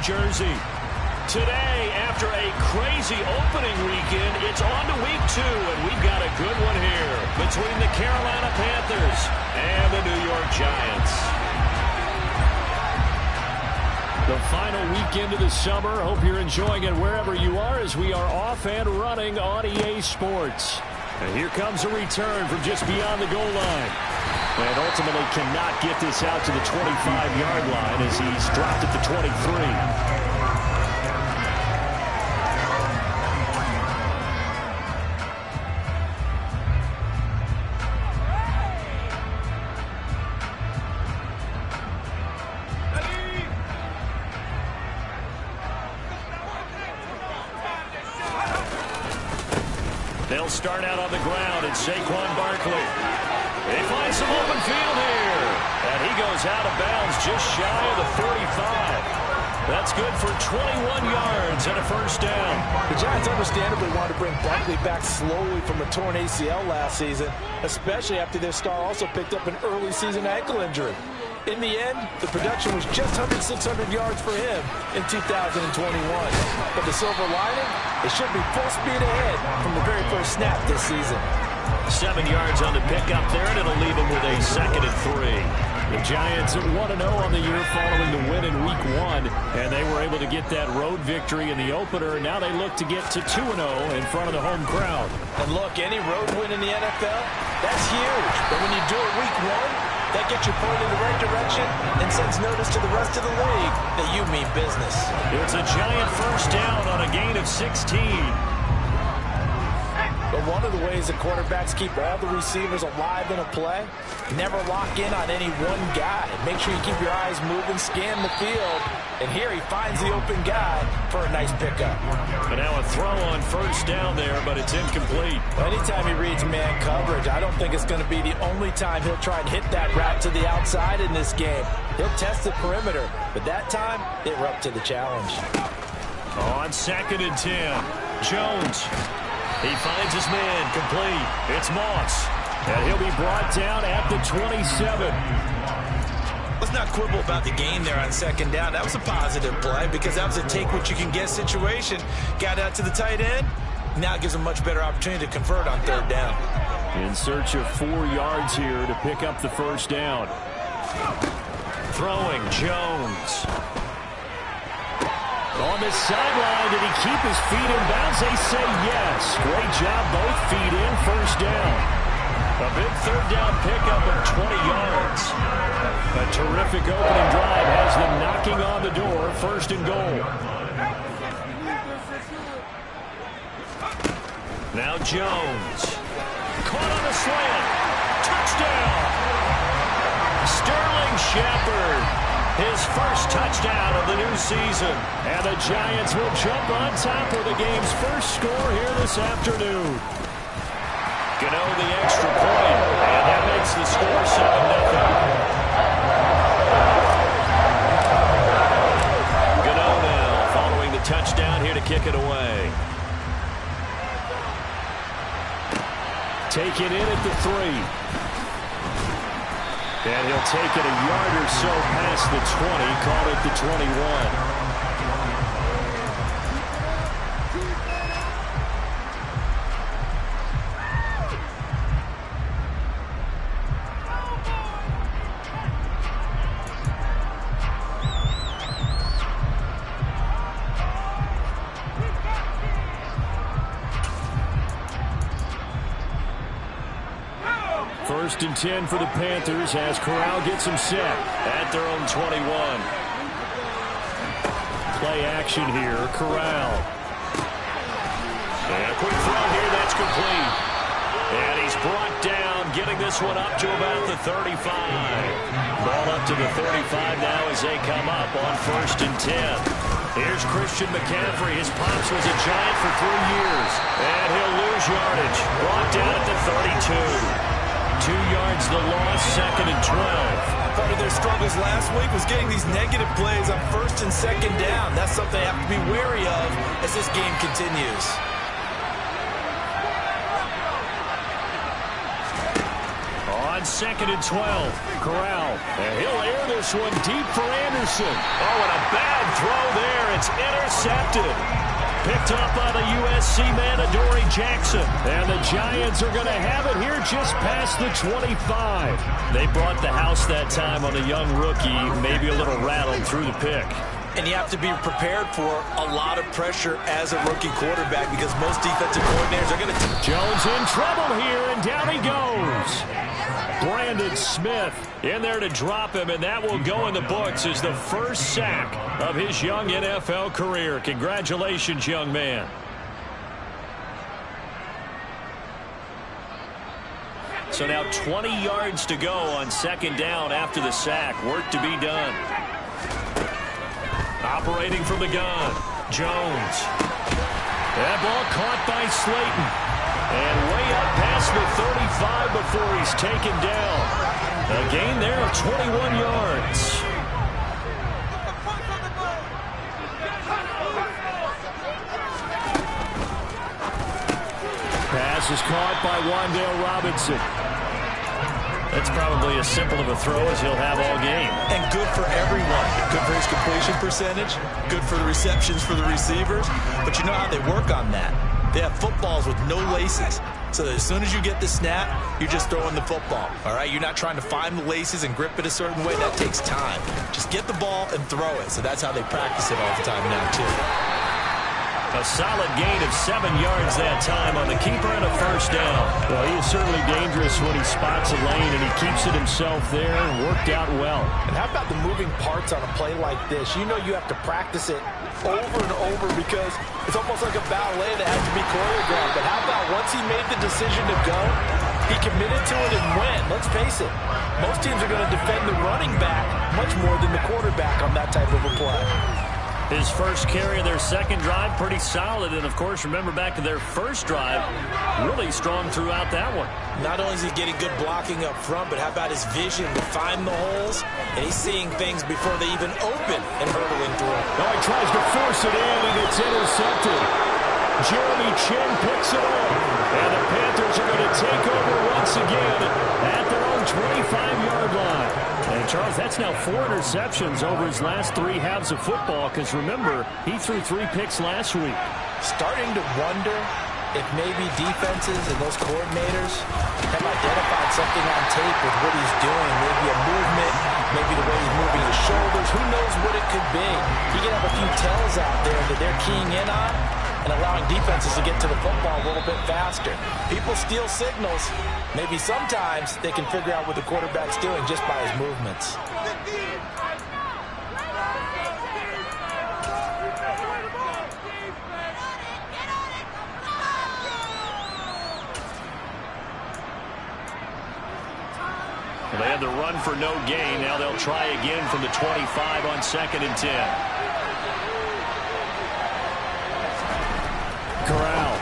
Jersey. Today, after a crazy opening weekend, it's on to week 2, and we've got a good one here between the Carolina Panthers and the New York Giants. The final weekend of the summer. Hope you're enjoying it wherever you are as we are off and running on EA Sports. And here comes a return from just beyond the goal line. And ultimately cannot get this out to the 25-yard line as he's dropped at the 23. They'll start out on the ground. It's Saquon Barkley. They find some open field here. And he goes out of bounds just shy of the 45. That's good for 21 yards and a first down. The Giants understandably want to bring Barkley back slowly from a torn ACL last season, especially after their star also picked up an early season ankle injury. In the end, the production was just under 600 yards for him in 2021. But the silver lining, it should be full speed ahead from the very first snap this season. 7 yards on the pickup there, and it'll leave him with a 2nd and 3. The Giants at 1-0 on the year following the win in Week 1, and they were able to get that road victory in the opener, and now they look to get to 2-0 in front of the home crowd. And look, any road win in the NFL, that's huge. But when you do it Week 1, that gets you pointed in the right direction and sends notice to the rest of the league that you mean business. It's a Giant first down on a gain of 16. But one of the ways that quarterbacks keep all the receivers alive in a play, never lock in on any one guy. Make sure you keep your eyes moving, scan the field. And here he finds the open guy for a nice pickup. And now a throw on first down there, but it's incomplete. Anytime he reads man coverage, I don't think it's going to be the only time he'll try and hit that route to the outside in this game. He'll test the perimeter, but that time, they were up to the challenge. On 2nd and 10, Jones. He finds his man, complete. It's Moss. And he'll be brought down at the 27. Let's not quibble about the gain there on 2nd down. That was a positive play because that was a take-what-you-can-get situation. Got out to the tight end. Now it gives him a much better opportunity to convert on 3rd down. In search of 4 yards here to pick up the first down. Throwing, Jones. On the sideline, did he keep his feet in bounds? They say yes. Great job, both feet in, first down. A big 3rd down pickup of 20 yards. A terrific opening drive has them knocking on the door, 1st and goal. Now Jones. Caught on the slant. Touchdown. Sterling Shepard. His first touchdown of the new season. And the Giants will jump on top of the game's first score here this afternoon. Gano the extra point, and that makes the score 7-0. Gano now following the touchdown here to kick it away. Take it in at the 3. And he'll take it a yard or so past the 20, caught at the 21. First and 10 for the Panthers as Corral gets him set at their own 21. Play action here, Corral. And a quick throw here, that's complete. And he's brought down, getting this one up to about the 35. Ball up to the 35 now as they come up on 1st and 10. Here's Christian McCaffrey. His pops was a Giant for 3 years. And he'll lose yardage. Brought down at the 32. 2 yards the loss, 2nd and 12. Part of their struggles last week was getting these negative plays on 1st and 2nd down. That's something they have to be wary of as this game continues. On 2nd and 12, Corral. And he'll air this one deep for Anderson. Oh, and a bad throw there. It's intercepted. Picked up by the USC man, Adoree Jackson. And the Giants are going to have it here just past the 25. They brought the house that time on a young rookie, maybe a little rattled through the pick. And you have to be prepared for a lot of pressure as a rookie quarterback because most defensive coordinators are going to... Jones in trouble here, and down he goes. Brandon Smith in there to drop him, and that will go in the books as the first sack of his young NFL career. Congratulations, young man. So now 20 yards to go on second down after the sack. Work to be done. Operating from the gun, Jones. That ball caught by Slayton. And way up past the 35 before he's taken down. A gain there of 21 yards. Pass is caught by Wan'Dale Robinson. That's probably as simple of a throw as he'll have all game. And good for everyone. Good for his completion percentage. Good for the receptions for the receivers. But you know how they work on that. They have footballs with no laces. So that as soon as you get the snap, you're just throwing the football. All right? You're not trying to find the laces and grip it a certain way. That takes time. Just get the ball and throw it. So that's how they practice it all the time now, too. A solid gain of 7 yards that time on the keeper and a first down. Well, he is certainly dangerous when he spots a lane, and he keeps it himself there. Worked out well. And how about the moving parts on a play like this? You know you have to practice it over and over because it's almost like a ballet that has to be choreographed. But how about once he made the decision to go, he committed to it and went. Let's face it, most teams are going to defend the running back much more than the quarterback on that type of a play. His first carry of their second drive, pretty solid. And, of course, remember back to their first drive, really strong throughout that one. Not only is he getting good blocking up front, but how about his vision to find the holes? And he's seeing things before they even open and hurdling through. Oh, he tries to force it in, and it's intercepted. Jeremy Chin picks it up. And the Panthers are going to take over once again at their own 25-yard line. And, Charles, that's now 4 interceptions over his last 3 halves of football because, remember, he threw 3 picks last week. Starting to wonder if maybe defenses and those coordinators have identified something on tape with what he's doing. Maybe a movement, maybe the way he's moving his shoulders. Who knows what it could be? He can have a few tells out there that they're keying in on and allowing defenses to get to the football a little bit faster. People steal signals. Maybe sometimes they can figure out what the quarterback's doing just by his movements. Well, they had the run for no gain. Now they'll try again from the 25 on 2nd and 10. Corral.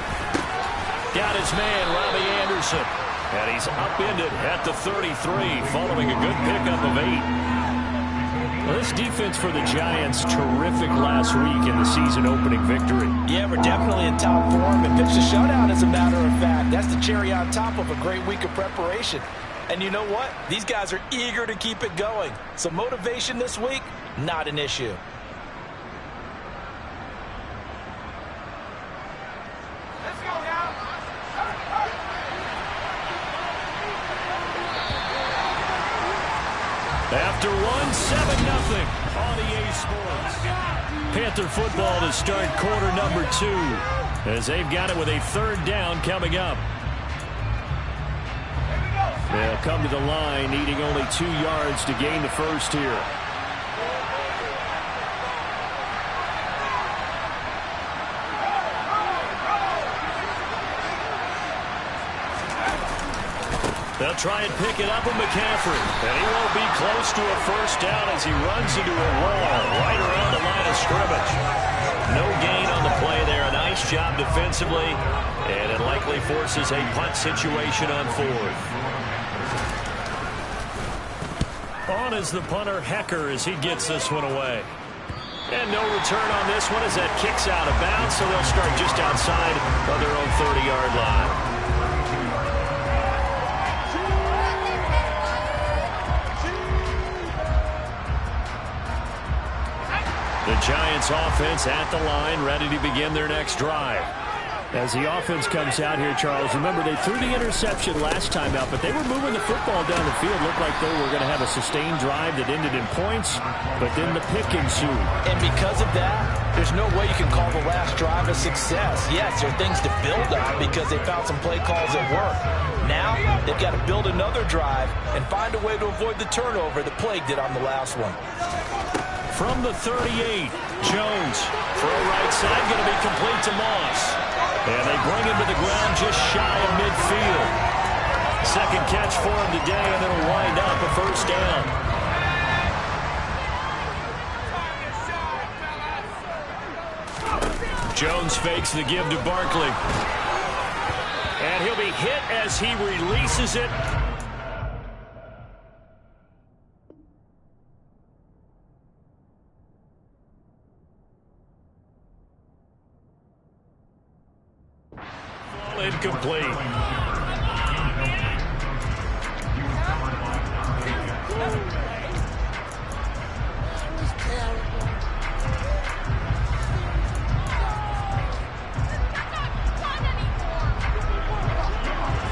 Got his man, Robbie Anderson. And he's upended at the 33 following a good pickup of 8. Well, this defense for the Giants, terrific last week in the season-opening victory. Yeah, we're definitely in top form and pitched a shutout, as a matter of fact. That's the cherry on top of a great week of preparation. And you know what? These guys are eager to keep it going. So motivation this week, not an issue. After one, 7-0 on EA Sports. Panther football to start quarter number 2 as they've got it with a 3rd down coming up. They'll come to the line needing only 2 yards to gain the first here. They'll try and pick it up with McCaffrey. And he won't be close to a first down as he runs into a wall right around the line of scrimmage. No gain on the play there. A nice job defensively. And it likely forces a punt situation on 4th. On is the punter, Hecker, as he gets this one away. And no return on this one as that kicks out of bounds, so they'll start just outside of their own 30-yard line. The The Giants offense at the line, ready to begin their next drive. As the offense comes out here, Charles, remember they threw the interception last time out, but they were moving the football down the field. Looked like they were going to have a sustained drive that ended in points, but then the pick ensued. And because of that, there's no way you can call the last drive a success. Yes, there are things to build on because they found some play calls that work. Now, they've got to build another drive and find a way to avoid the turnover that plagued it on the last one. From the 38, Jones, throw right side, going to be complete to Moss. And they bring him to the ground just shy of midfield. Second catch for him today, and it'll wind up a first down. Jones fakes the give to Barkley. And he'll be hit as he releases it. Incomplete.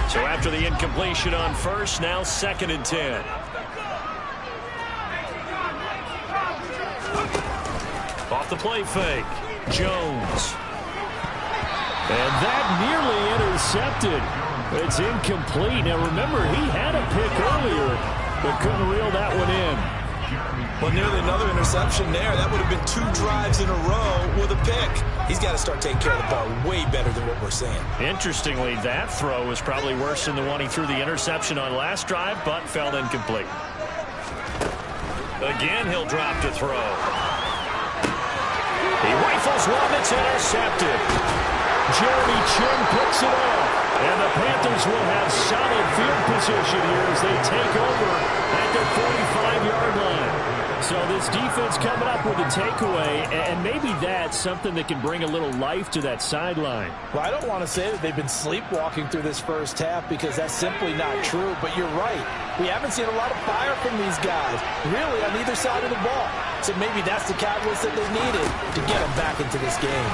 So after the incompletion on first, now 2nd and 10. Off the play fake, Jones. And that nearly intercepted. It's incomplete. Now, remember, he had a pick earlier, but couldn't reel that one in. Well, nearly another interception there. That would have been 2 drives in a row with a pick. He's got to start taking care of the ball way better than what we're seeing. Interestingly, that throw was probably worse than the one he threw the interception on last drive, but fell incomplete. Again, he'll drop to throw. He rifles one that's intercepted. Jeremy Chin picks it off. And the Panthers will have solid field position here as they take over at the 45-yard line. So this defense coming up with a takeaway, and maybe that's something that can bring a little life to that sideline. Well, I don't want to say that they've been sleepwalking through this first half because that's simply not true, but you're right. We haven't seen a lot of fire from these guys, really, on either side of the ball. So maybe that's the catalyst that they needed to get them back into this game.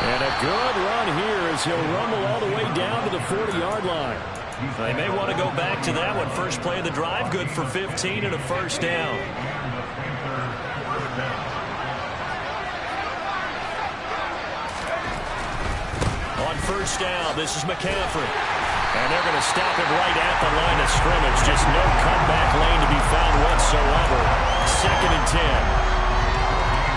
And a good run here as he'll rumble all the way down to the 40-yard line. They may want to go back to that one. First play of the drive, good for 15 and a first down. On first down, this is McCaffrey. And they're going to stop him right at the line of scrimmage. Just no comeback lane to be found whatsoever. 2nd and 10.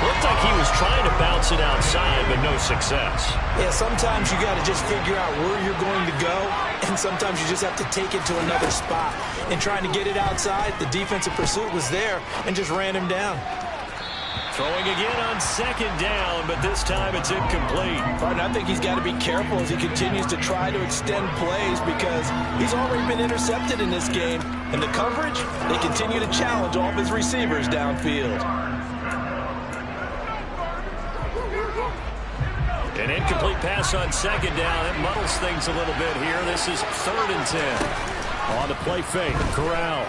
Looked like he was trying to bounce it outside, but no success. Yeah, sometimes you got to just figure out where you're going to go, and sometimes you just have to take it to another spot. And trying to get it outside, the defensive pursuit was there and just ran him down. Throwing again on 2nd down, but this time it's incomplete. Right, and I think he's got to be careful as he continues to try to extend plays because he's already been intercepted in this game. And the coverage, they continue to challenge all of his receivers downfield. An incomplete pass on 2nd down. It muddles things a little bit here. This is 3rd and 10. On the play fake, Corral.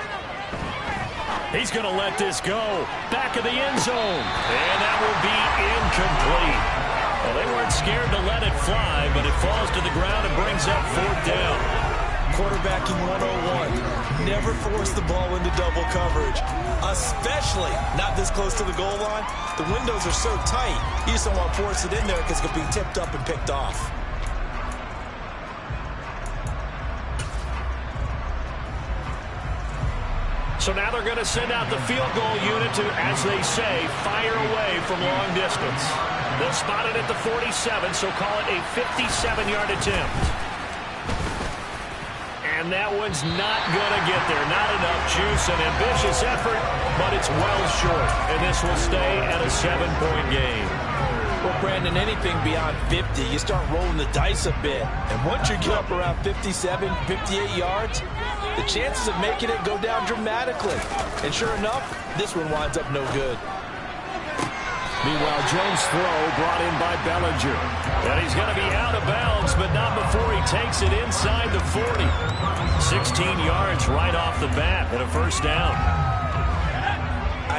He's going to let this go. Back of the end zone. And that will be incomplete. Well, they weren't scared to let it fly, but it falls to the ground and brings up 4th down. Quarterbacking 101. Never force the ball into double coverage, especially not this close to the goal line. The windows are so tight, you just don't want to force it in there because it could be tipped up and picked off. So now they're going to send out the field goal unit to, as they say, fire away from long distance. They'll spot it at the 47, so call it a 57-yard attempt. And that one's not going to get there. Not enough juice, an ambitious effort, but it's well short. And this will stay at a 7-point game. Well, Brandon, anything beyond 50, you start rolling the dice a bit. And once you get up around 57, 58 yards, the chances of making it go down dramatically. And sure enough, this one winds up no good. Meanwhile, Jones' throw brought in by Bellinger. And he's going to be out of bounds, but not before he takes it inside the 40. 16 yards right off the bat and a first down.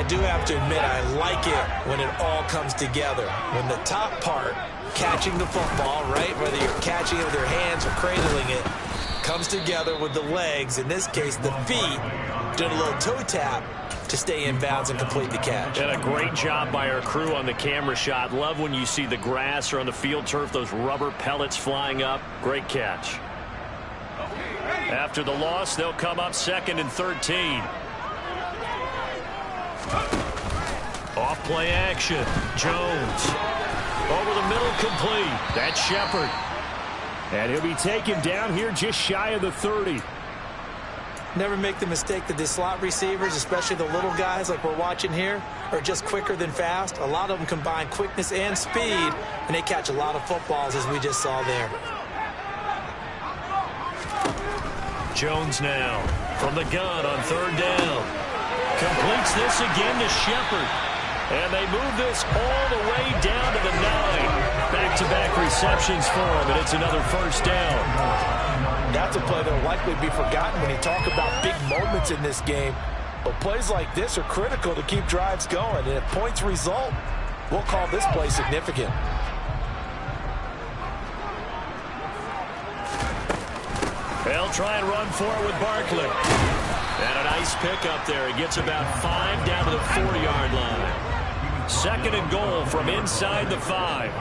do have to admit, I like it when it all comes together. When the top part, catching the football, right, whether you're catching it with your hands or cradling it, comes together with the legs, in this case the feet, doing a little toe tap to stay in bounds and complete the catch. And a great job by our crew on the camera shot. Love when you see the grass or on the field turf, those rubber pellets flying up. Great catch. After the loss, they'll come up 2nd and 13. Off play action. Jones. Over the middle, complete. That's Shepard. And he'll be taken down here just shy of the 30. Never make the mistake that the slot receivers, especially the little guys like we're watching here, are just quicker than fast. A lot of them combine quickness and speed, and they catch a lot of footballs, as we just saw there. Jones now from the gun on 3rd down. Completes this again to Shepard. And they move this all the way down to the 9. Back-to-back receptions for him, and it's another 1st down. That's a play that will likely be forgotten when you talk about big moments in this game. But plays like this are critical to keep drives going. And if points result, we'll call this play significant. They'll try and run for it with Barkley. And a nice pickup there. He gets about 5 down to the 4-yard line. 2nd and goal from inside the 5.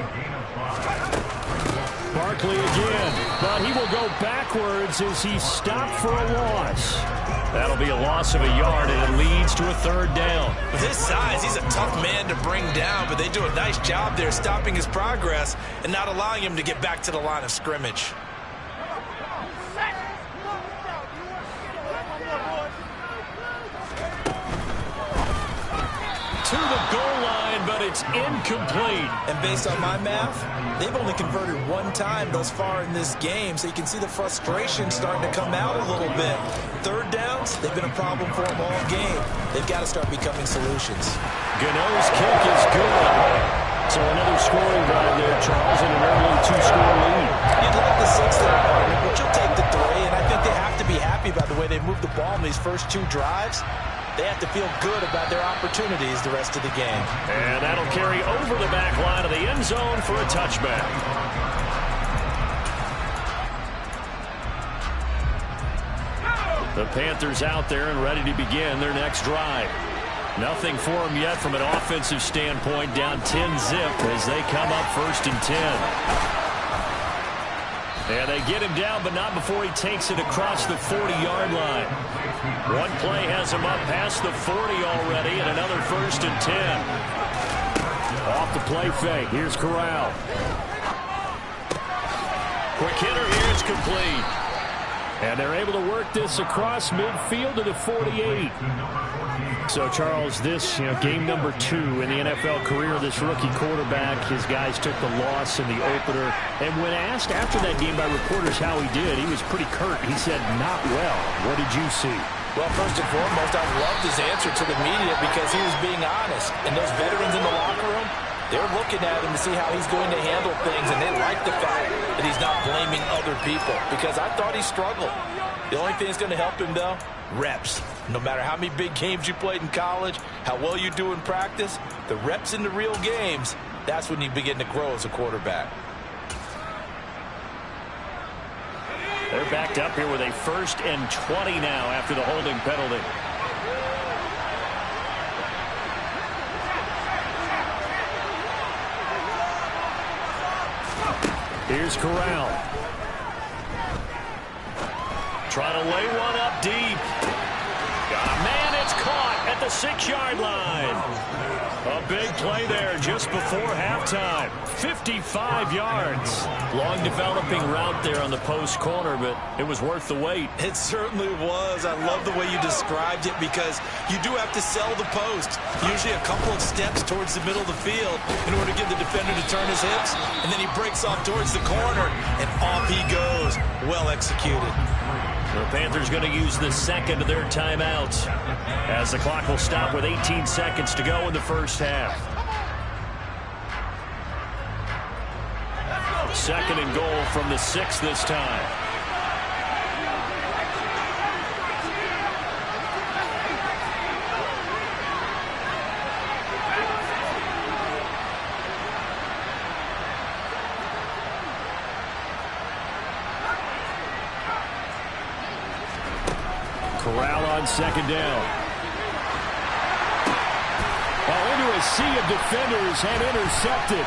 Barkley again, but he will go backwards as he stopped for a loss. That'll be a loss of a yard, and it leads to a 3rd down. With his size, he's a tough man to bring down, but they do a nice job there stopping his progress and not allowing him to get back to the line of scrimmage. To the goal line, but it's incomplete. And based on my math, they've only converted 1 time thus far in this game, so you can see the frustration starting to come out a little bit. 3rd downs, they've been a problem for them all game. They've got to start becoming solutions. Gano's kick is good. So another scoring drive there, Charles, and an early 2-score lead. You'd like the 6th there, partner, but you'll take the 3, and I think they have to be happy about the way they moved the ball in these first 2 drives. They have to feel good about their opportunities the rest of the game. And that'll carry over the back line of the end zone for a touchback. The Panthers out there and ready to begin their next drive. Nothing for them yet from an offensive standpoint, down 10-zip as they come up 1st and 10. And they get him down, but not before he takes it across the 40-yard line. One play has him up past the 40 already, and another 1st and 10. Off the play fake. Here's Corral. Quick hitter here. It's complete. And they're able to work this across midfield to the 48. So, Charles, this, game number 2 in the NFL career of this rookie quarterback. His guys took the loss in the opener. And when asked after that game by reporters how he did, he was pretty curt. He said, not well. What did you see? Well, first and foremost, I loved his answer to the media because he was being honest. And those veterans in the locker room, they're looking at him to see how he's going to handle things, and they like the fact that he's not blaming other people, because I thought he struggled. The only thing that's going to help him, though, reps. No matter how many big games you played in college, how well you do in practice, the reps in the real games, that's when you begin to grow as a quarterback. They're backed up here with a 1st and 20 now after the holding penalty. Here's Corral. Trying to lay one up deep. Got a man, it's caught at the 6-yard line. A big play there just before halftime. 55 yards. Long developing route there on the post corner, but it was worth the wait. It certainly was. I love the way you described it because you do have to sell the post. Usually a couple of steps towards the middle of the field in order to get the defender to turn his hips, and then he breaks off towards the corner, and off he goes. Well executed. The Panthers going to use the 2nd of their timeouts as the clock will stop with 18 seconds to go in the first half. 2nd and goal from the 6 this time. Corral on second down. Oh, into a sea of defenders and intercepted.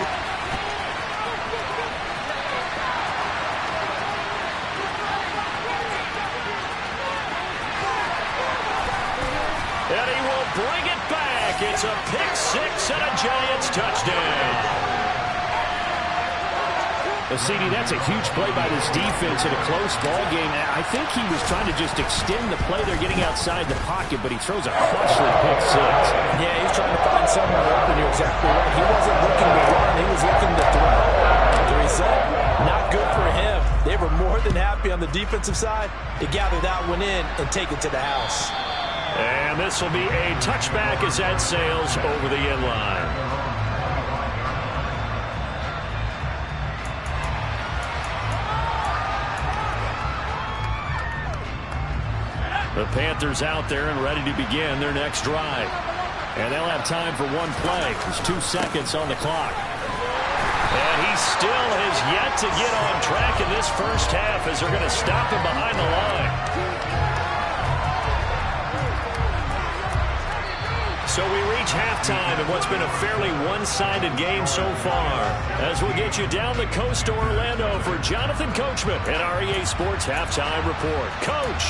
And he will bring it back. It's a pick six and a Giants touchdown. CD, that's a huge play by this defense in a close ball game. I think he was trying to just extend the play. They're getting outside the pocket, but he throws a costly pick six. Yeah, he's trying to find someone open. You're exactly right. He wasn't looking to run. He was looking to throw. The result, not good for him. They were more than happy on the defensive side to gather that one in and take it to the house. And this will be a touchback as that sails over the end line. The Panthers out there and ready to begin their next drive. And they'll have time for one play. There's 2 seconds on the clock. And he still has yet to get on track in this first half as they're going to stop him behind the line. So we reach halftime in what's been a fairly one-sided game so far. As we'll get you down the coast to Orlando for Jonathan Coachman and our EA Sports Halftime Report. Coach!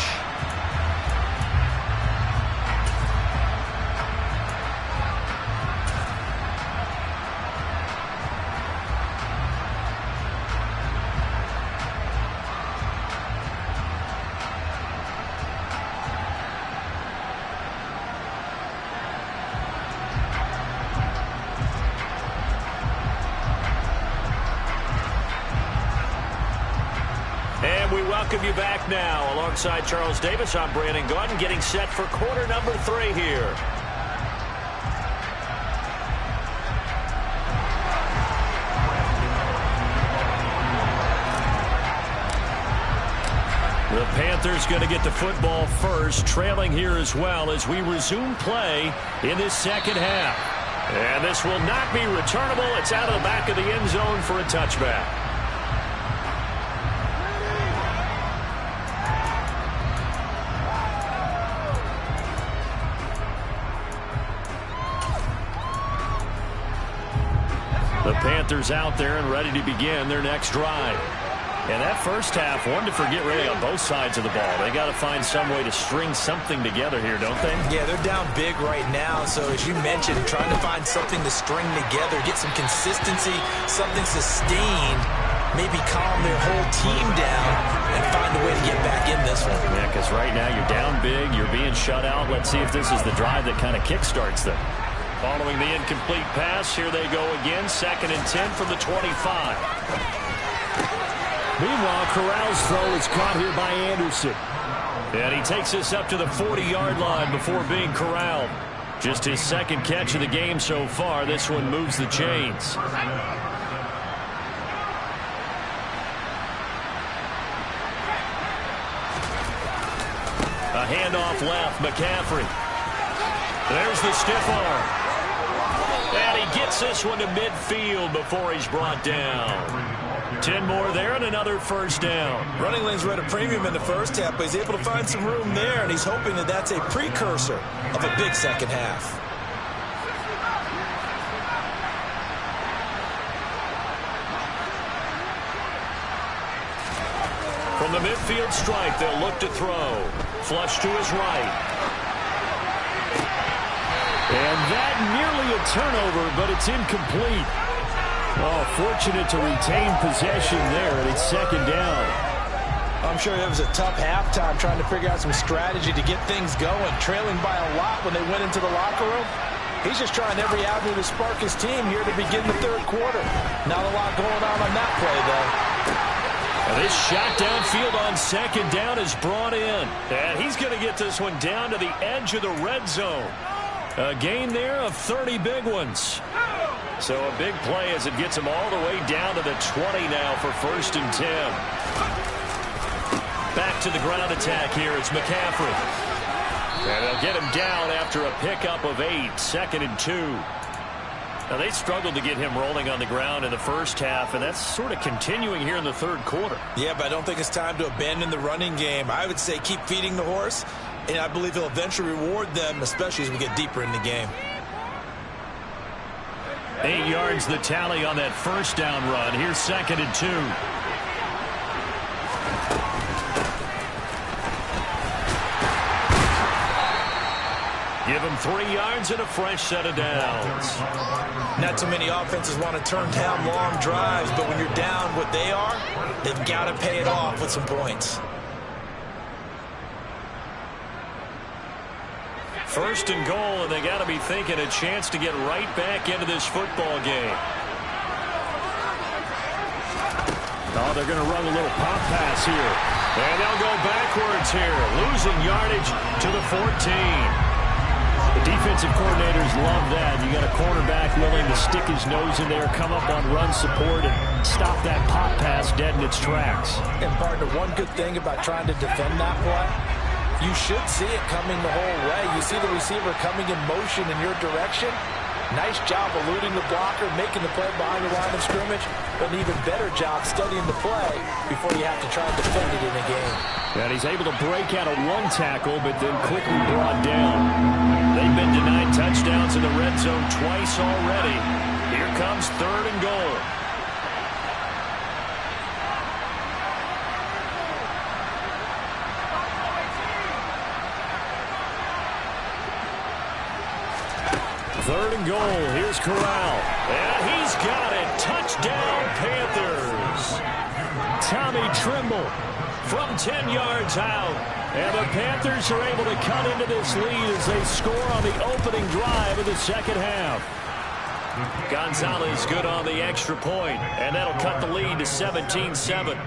Welcome you back now. Alongside Charles Davis, I'm Brandon Gunn, getting set for quarter number 3 here. The Panthers going to get the football first, trailing here as well as we resume play in this second half. And this will not be returnable. It's out of the back of the end zone for a touchback. The Panthers out there and ready to begin their next drive. And that first half, one to forget really on both sides of the ball. They got to find some way to string something together here, don't they? Yeah, they're down big right now. So as you mentioned, trying to find something to string together, get some consistency, something sustained, maybe calm their whole team down and find a way to get back in this one. Yeah, because right now you're down big, you're being shut out. Let's see if this is the drive that kind of kickstarts them. Following the incomplete pass, here they go again. 2nd and 10 from the 25. Meanwhile, Corral's throw is caught here by Anderson. And he takes us up to the 40-yard line before being corralled. Just his 2nd catch of the game so far. This one moves the chains. A handoff left, McCaffrey. There's the stiff arm. And he gets this one to midfield before he's brought down. 10 more there and another first down. Running lanes were at a premium in the first half, but he's able to find some room there, and he's hoping that that's a precursor of a big second half. From the midfield stripe, they'll look to throw. Flush to his right. And that nearly a turnover, but it's incomplete. Oh, fortunate to retain possession there, and it's 2nd down. I'm sure it was a tough halftime trying to figure out some strategy to get things going, trailing by a lot when they went into the locker room. He's just trying every avenue to spark his team here to begin the 3rd quarter. Not a lot going on that play, though. And this shot downfield on 2nd down is brought in. And he's going to get this one down to the edge of the red zone. A gain there of 30 big ones. So a big play as it gets him all the way down to the 20 now for 1st and 10. Back to the ground attack here. It's McCaffrey. And they'll get him down after a pickup of 8. 2nd and 2. Now they struggled to get him rolling on the ground in the first half, and that's sort of continuing here in the 3rd quarter. Yeah, but I don't think it's time to abandon the running game. I would say keep feeding the horse and I believe he'll eventually reward them, especially as we get deeper in the game. 8 yards the tally on that first down run. Here's 2nd and 2. Give him 3 yards and a fresh set of downs. Not too many offenses want to turn down long drives, but when you're down what they are, they've got to pay it off with some points. 1st and goal, and they got to be thinking a chance to get right back into this football game. Oh, they're going to run a little pop pass here. And they'll go backwards here, losing yardage to the 14. The defensive coordinators love that. You got a cornerback willing to stick his nose in there, come up on run support, and stop that pop pass dead in its tracks. And partner, one good thing about trying to defend that play, you should see it coming the whole way. You see the receiver coming in motion in your direction. Nice job eluding the blocker, making the play behind the line of scrimmage, but an even better job studying the play before you have to try and defend it in a game. And he's able to break out of one tackle, but then quickly brought down. They've been denied touchdowns in the red zone twice already. Here comes 3rd and goal. Third and goal. Here's Corral. And he's got it. Touchdown, Panthers. Tommy Tremble from 10 yards out. And the Panthers are able to cut into this lead as they score on the opening drive of the second half. Gonzalez good on the extra point, and that'll cut the lead to 17-7.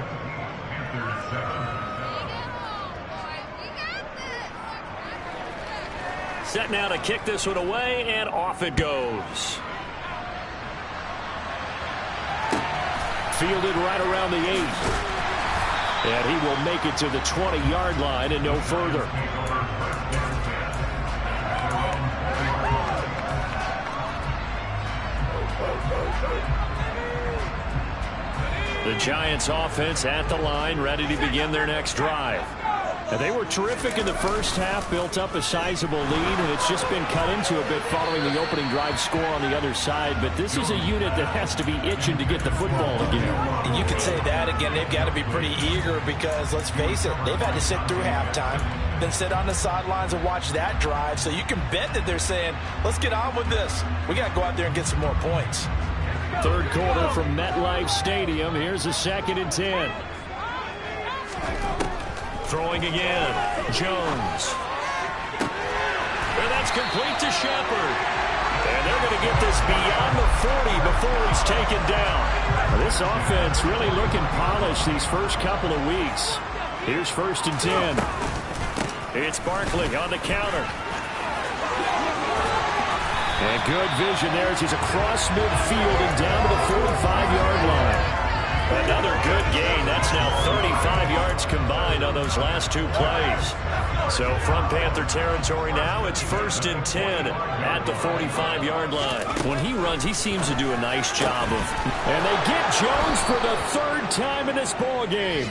Set now to kick this one away, and off it goes. Fielded right around the 8. And he will make it to the 20-yard line and no further. The Giants offense at the line, ready to begin their next drive. And they were terrific in the first half, built up a sizable lead, and it's just been cut into a bit following the opening drive score on the other side. But this is a unit that has to be itching to get the football again. And you could say that again. They've got to be pretty eager because, let's face it, they've had to sit through halftime, then sit on the sidelines and watch that drive. So you can bet that they're saying, let's get on with this. We got to go out there and get some more points. Third quarter from MetLife Stadium. Here's a 2nd and 10. Throwing again, Jones. And that's complete to Shepard. And they're going to get this beyond the 40 before he's taken down. This offense really looking polished these first couple of weeks. Here's 1st and 10. It's Barkley on the counter. And good vision there as he's across midfield and down to the 45-yard line. Another good gain. That's now 35 yards combined on those last 2 plays. So from Panther territory now, it's 1st and 10 at the 45-yard line. When he runs, he seems to do a nice job of... And they get Jones for the 3rd time in this ball game.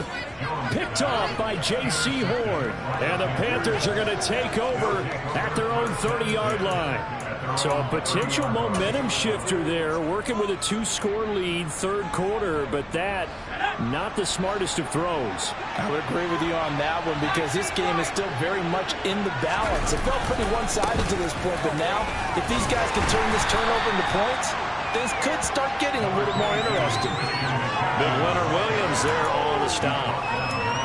Picked off by J.C. Horn. And the Panthers are going to take over at their own 30-yard line. So a potential momentum shifter there, working with a 2-score lead, third quarter, but that, not the smartest of throws. I would agree with you on that one because this game is still very much in the balance. It felt pretty one-sided to this point, but now, if these guys can turn this turnover into points, things could start getting a little more interesting. Big Leonard Williams there on the stop.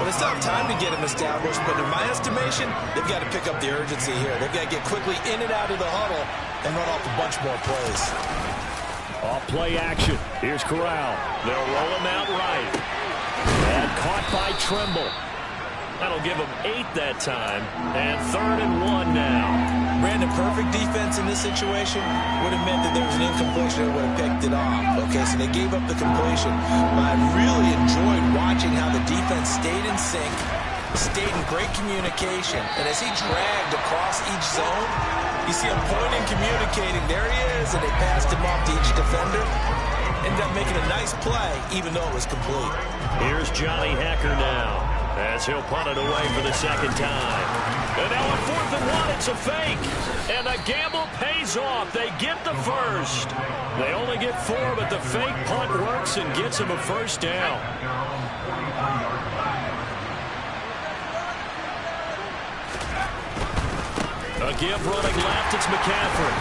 Well, it's not time to get him established, but in my estimation, they've got to pick up the urgency here. They've got to get quickly in and out of the huddle and run off a bunch more plays. Off play action. Here's Corral. They'll roll him out right. And caught by Tremble. That'll give him 8 that time. And 3rd and 1 now. Brandon, perfect defense in this situation would have meant that there was an incompletion that would have picked it off. Okay, so they gave up the completion. But I really enjoyed watching how the defense stayed in sync, stayed in great communication. And as he dragged across each zone, you see him pointing, communicating. There he is, and they passed him off to each defender. Ended up making a nice play, even though it was complete. Here's Johnny Hacker now. as he'll punt it away for the second time. And now on 4th and 1, it's a fake. And the gamble pays off. They get the first. They only get 4, but the fake punt works and gets them a first down. A give running left, it's McCaffrey.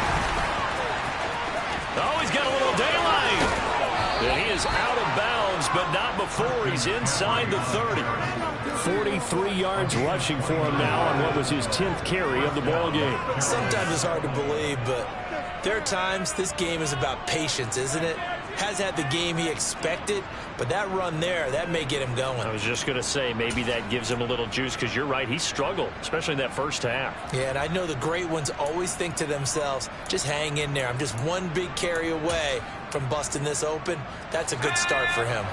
Oh, he's got a little daylight. And he is out of bounds, but not before he's inside the 30. 43 yards rushing for him now on what was his 10th carry of the ball game. Sometimes it's hard to believe, but there are times this game is about patience, isn't it? Has had the game he expected, but that run there, that may get him going. I was just going to say, maybe that gives him a little juice, because you're right, he struggled, especially in that first half. Yeah, and I know the great ones always think to themselves, just hang in there. I'm just one big carry away from busting this open. That's a good start for him.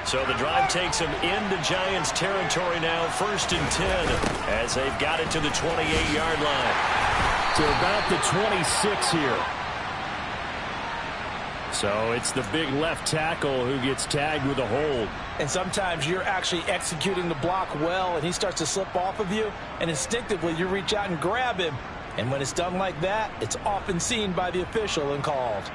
So the drive takes him into Giants territory now, 1st and 10, as they've got it to the 28-yard line. To about the 26 here. So it's the big left tackle who gets tagged with a hold. And sometimes you're actually executing the block well, and he starts to slip off of you, and instinctively you reach out and grab him. And when it's done like that, it's often seen by the official and called.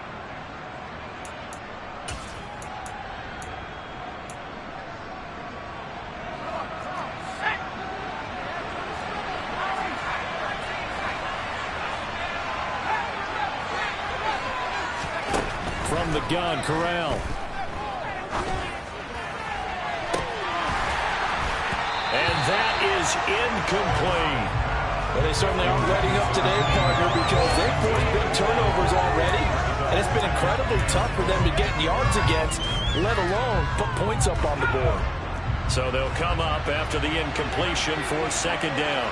From the gun, Corral. And that is incomplete. Well, they certainly aren't letting up today, partner, because they've forced big turnovers already. And it's been incredibly tough for them to get yards against, let alone put points up on the board. So they'll come up after the incompletion for 2nd down.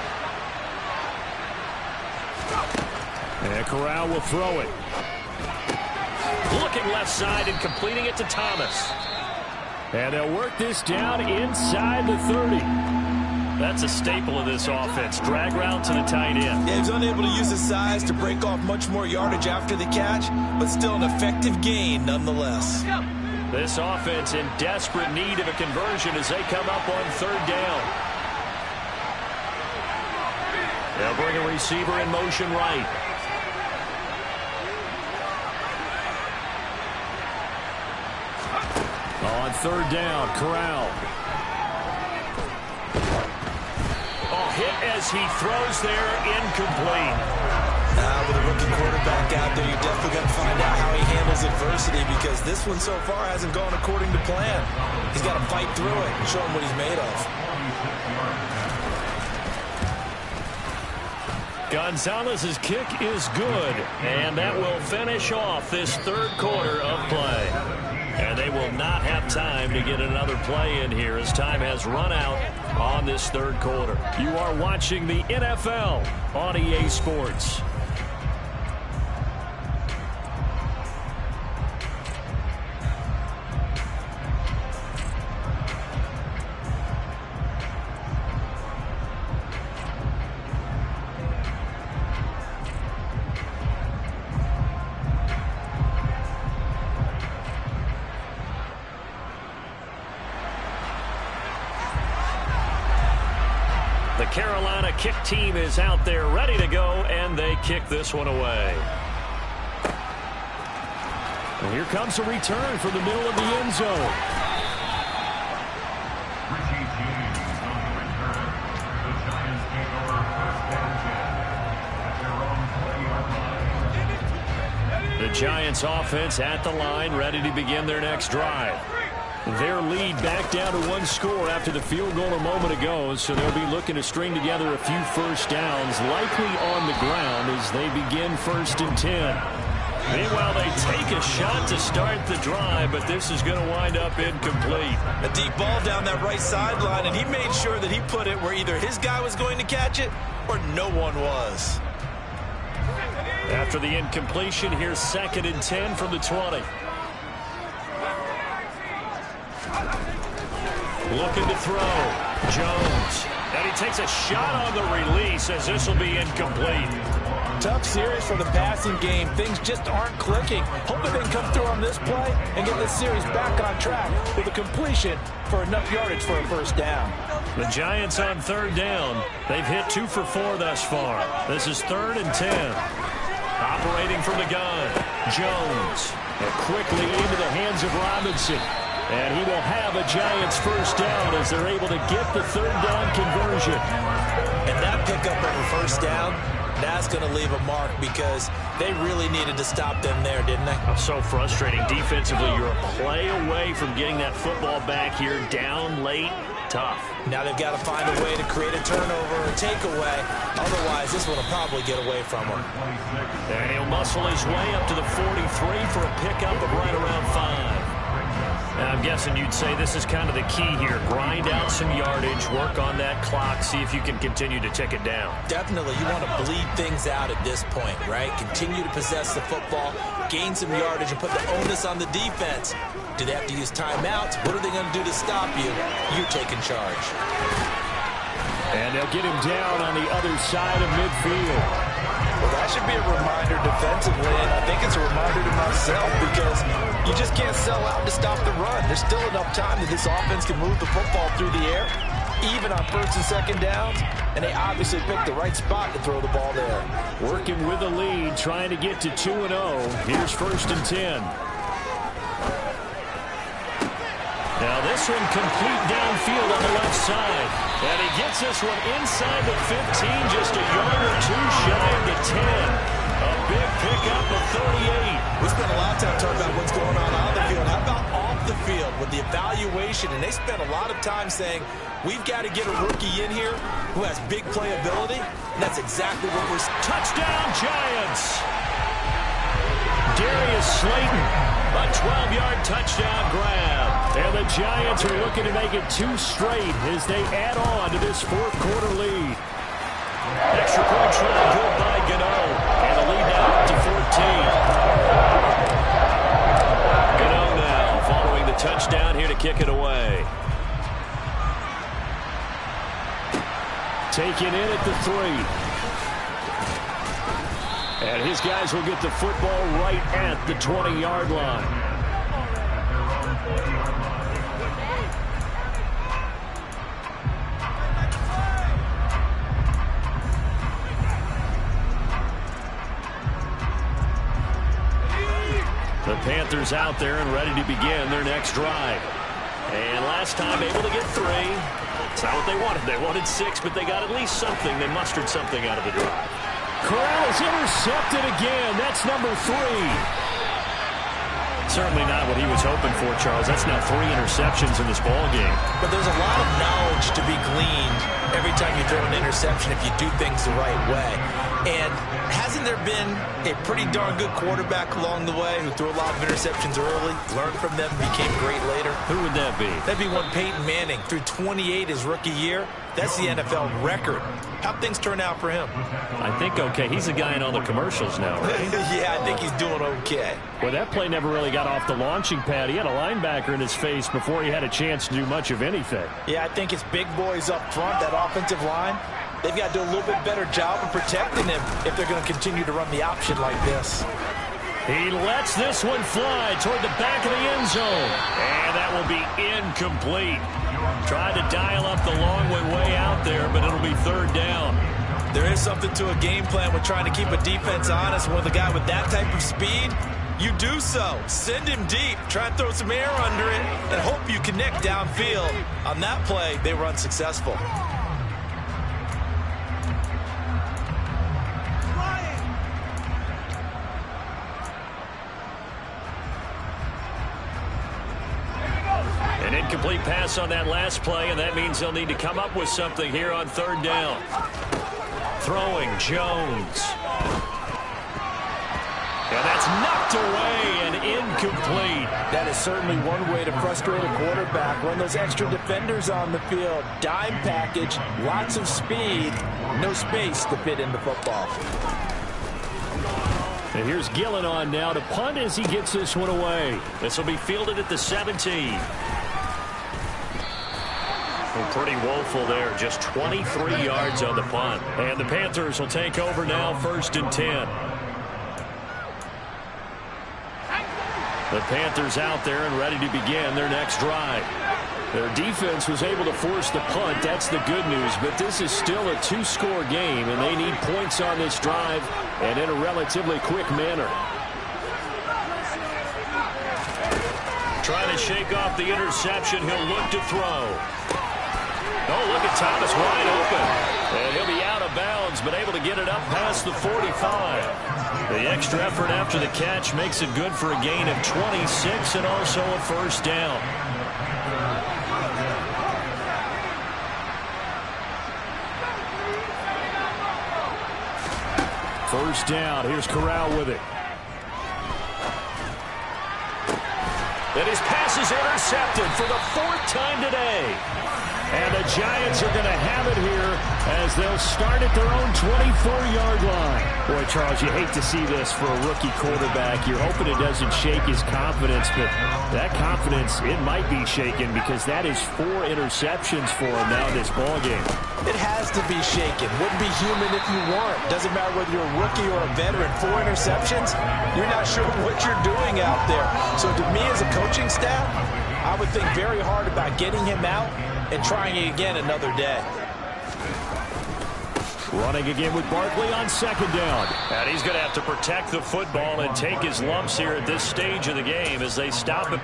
And Corral will throw it. Looking left side and completing it to Thomas. And they'll work this down inside the 30. That's a staple of this offense. Drag route to the tight end. Yeah, he's unable to use his size to break off much more yardage after the catch, but still an effective gain nonetheless. This offense in desperate need of a conversion as they come up on 3rd down. They'll bring a receiver in motion right. On 3rd down, Corral. Oh, hit as he throws there, incomplete. With a rookie quarterback out there, you're definitely going to find out how he handles adversity, because this one so far hasn't gone according to plan. He's got to fight through it and show him what he's made of. Gonzalez's kick is good, and that will finish off this 3rd quarter of play. And they will not have time to get another play in here as time has run out on this 3rd quarter. You are watching the NFL on EA Sports. The Carolina kick team is out there ready to go, and they kick this one away. And here comes a return from the middle of the end zone. The Giants offense at the line, ready to begin their next drive. Their lead back down to 1 score after the field goal a moment ago, so they'll be looking to string together a few first downs, likely on the ground as they begin 1st and 10. Meanwhile, they take a shot to start the drive, but this is going to wind up incomplete. A deep ball down that right sideline, and he made sure that he put it where either his guy was going to catch it or no one was. After the incompletion, here's 2nd and 10 from the 20. Looking to throw. Jones. And he takes a shot on the release as this will be incomplete. Tough series for the passing game. Things just aren't clicking. Hoping they can come through on this play and get this series back on track with a completion for enough yardage for a first down. The Giants on third down. They've hit 2 for 4 thus far. This is 3rd and 10. Operating from the gun, Jones. And quickly into the hands of Robinson. And he will have a Giants first down as they're able to get the 3rd down conversion. And that pickup of a first down, that's going to leave a mark because they really needed to stop them there, didn't they? So frustrating. Defensively, you're a play away from getting that football back here down late. Tough. Now they've got to find a way to create a turnover or takeaway. Otherwise, this one will probably get away from him. And he'll muscle his way up to the 43 for a pickup of right around 5. And I'm guessing you'd say this is kind of the key here. Grind out some yardage, work on that clock, see if you can continue to tick it down. Definitely. You want to bleed things out at this point, right? Continue to possess the football, gain some yardage, and put the onus on the defense. Do they have to use timeouts? What are they going to do to stop you? You're taking charge. And they'll get him down on the other side of midfield. Well, that should be a reminder defensively, and I think it's a reminder to myself because you just can't sell out to stop the run. There's still enough time that this offense can move the football through the air, even on 1st and 2nd downs, and they obviously picked the right spot to throw the ball there. Working with the lead, trying to get to 2-0. Here's 1st and 10. Now this one complete downfield on the left side. And he gets this one inside the 15, just a yard or 2 shy of the 10. A big pickup of 38. We spent a lot of time talking about what's going on the field. How about off the field with the evaluation? And they spent a lot of time saying, we've got to get a rookie in here who has big playability. And that's exactly what we're... Touchdown, Giants! Darius Slayton, a 12-yard touchdown grab. And the Giants are looking to make it 2 straight as they add on to this 4th quarter lead. Extra point try good by Gano. And the lead now up to 14. Gano now following the touchdown here to kick it away. Taken in at the 3. And his guys will get the football right at the 20-yard line. The Panthers out there and ready to begin their next drive. And last time able to get 3. It's not what they wanted. They wanted 6, but they got at least something. They mustered something out of the drive. Corral is intercepted again. That's number 3. Certainly not what he was hoping for, Charles. That's now 3 interceptions in this ball game. But there's a lot of knowledge to be gleaned every time you throw an interception if you do things the right way. And hasn't there been a pretty darn good quarterback along the way who threw a lot of interceptions early, learned from them, and became great later? Who would that be? That'd be one Peyton Manning. Threw 28 his rookie year. That's the NFL record. How'd things turn out for him? I think okay. He's the guy in all the commercials now, right? Yeah, I think he's doing okay. Well, that play never really got off the launching pad. He had a linebacker in his face before he had a chance to do much of anything. Yeah, I think it's big boys up front, that offensive line. They've got to do a little bit better job of protecting him if they're going to continue to run the option like this. He lets this one fly toward the back of the end zone. And that will be incomplete. Tried to dial up the long way out there, but it'll be 3rd down. There is something to a game plan with trying to keep a defense honest. With a guy with that type of speed, you do so. Send him deep. Try and throw some air under it and hope you connect downfield. On that play, they were unsuccessful. An incomplete pass on that last play, and that means they'll need to come up with something here on 3rd down. Throwing Jones. And that's knocked away and incomplete. That is certainly one way to frustrate a quarterback. Run those extra defenders on the field. Dime package, lots of speed, no space to fit in the football. And here's Gillen on now to punt as he gets this one away. This will be fielded at the 17. Well, pretty woeful there. Just 23 yards on the punt. And the Panthers will take over now, 1st and 10. The Panthers out there and ready to begin their next drive. Their defense was able to force the punt. That's the good news. But this is still a 2-score game, and they need points on this drive and in a relatively quick manner. Trying to shake off the interception. He'll look to throw. Oh, look at Thomas wide open. And he'll be out of bounds, but able to get it up past the 45. The extra effort after the catch makes it good for a gain of 26 and also a 1st down. First down. Here's Corral with it. And his pass is intercepted for the 4th time today. And the Giants are going to have it here as they'll start at their own 24-yard line. Boy, Charles, you hate to see this for a rookie quarterback. You're hoping it doesn't shake his confidence, but that confidence, it might be shaken because that is 4 interceptions for him now in this ballgame. It has to be shaken. Wouldn't be human if you weren't. Doesn't matter whether you're a rookie or a veteran. 4 interceptions, you're not sure what you're doing out there. So to me as a coaching staff, I would think very hard about getting him out and trying it again another day. Running again with Barkley on 2nd down. And he's going to have to protect the football and take his lumps here at this stage of the game as they stop him.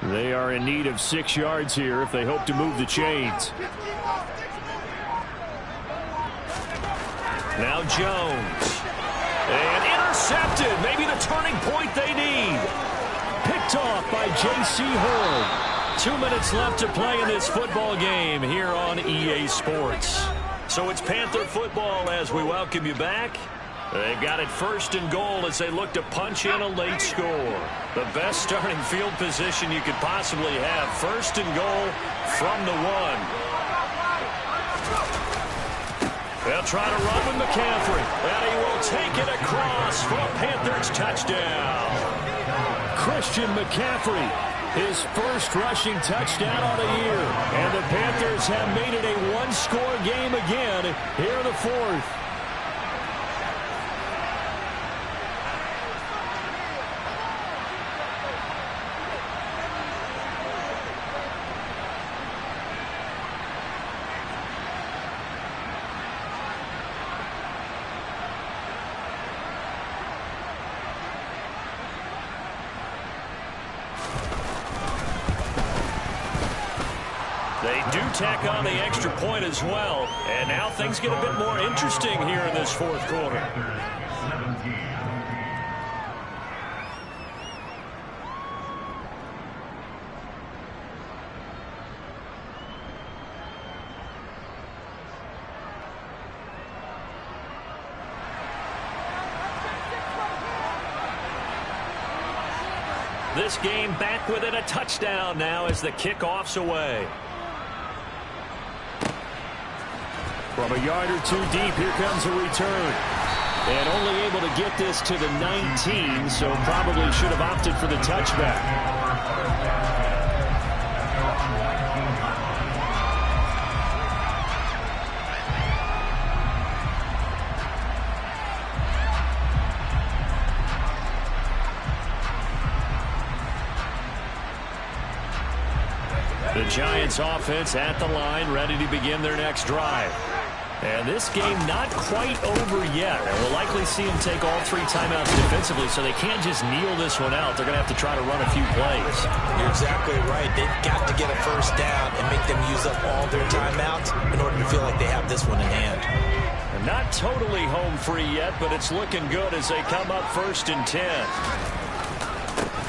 They are in need of 6 yards here if they hope to move the chains. Now Jones. And intercepted. Maybe the turning point they need. Picked off by J.C. Horn. 2 minutes left to play in this football game here on EA Sports. So it's Panther football as we welcome you back. They've got it 1st and goal as they look to punch in a late score. The best starting field position you could possibly have. 1st and goal from the 1. They'll try to run with McCaffrey. And he will take it across for a Panthers touchdown. Christian McCaffrey, his 1st rushing touchdown on the year. And the Panthers have made it a 1-score game again here in the 4th. They do tack on the extra point as well. And now things get a bit more interesting here in this 4th quarter. This game back within a touchdown now as the kickoff's away. From a yard or 2 deep, here comes a return. And only able to get this to the 19, so probably should have opted for the touchback. The Giants offense at the line, ready to begin their next drive. And this game not quite over yet. And we'll likely see him take all 3 timeouts defensively, so they can't just kneel this one out. They're going to have to try to run a few plays. You're exactly right. They've got to get a first down and make them use up all their timeouts in order to feel like they have this one in hand. And not totally home free yet, but it's looking good as they come up 1st and 10.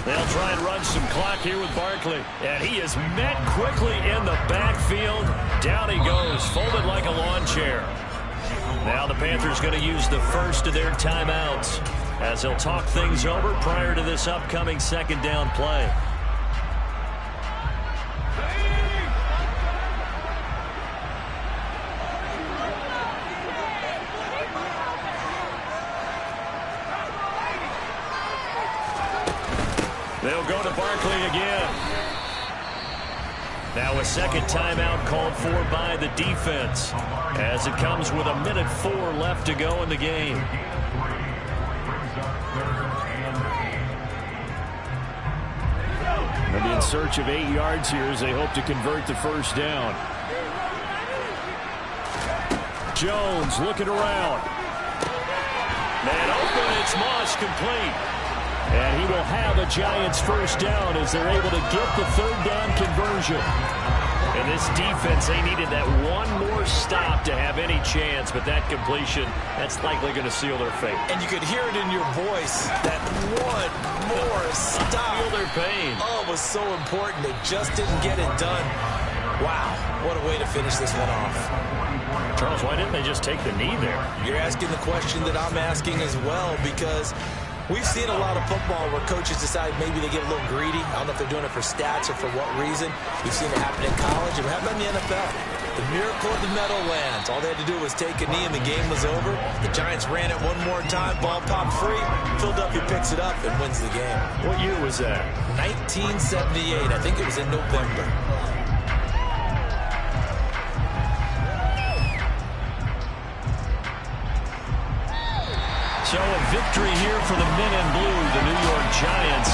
They'll try and run some clock here with Barkley. And he is met quickly in the backfield. Down he goes, folded like a lawn chair. Now the Panthers going to use the first of their timeouts as they'll talk things over prior to this upcoming 2nd down play. They'll go to Barkley again. Now a 2nd timeout called for by the defense as it comes with 1:04 left to go in the game. They'll be in search of 8 yards here as they hope to convert the first down. Jones looking around. Man open, it's Moss complete. And he will have a Giants first down as they're able to get the 3rd down conversion. And this defense, they needed that one more stop to have any chance, but that completion, that's likely going to seal their fate. And you could hear it in your voice, that one more stop. Feel their pain. Oh, it was so important. They just didn't get it done. Wow, what a way to finish this one off. Charles, why didn't they just take the knee there? You're asking the question that I'm asking as well, because we've seen a lot of football where coaches decide maybe they get a little greedy. I don't know if they're doing it for stats or for what reason. We've seen it happen in college, and it happened in the NFL. The miracle of the Meadowlands. All they had to do was take a knee, and the game was over. The Giants ran it one more time. Ball popped free. Philadelphia picks it up and wins the game. What year was that? 1978. I think it was in November. So a victory here for the men in blue, the New York Giants.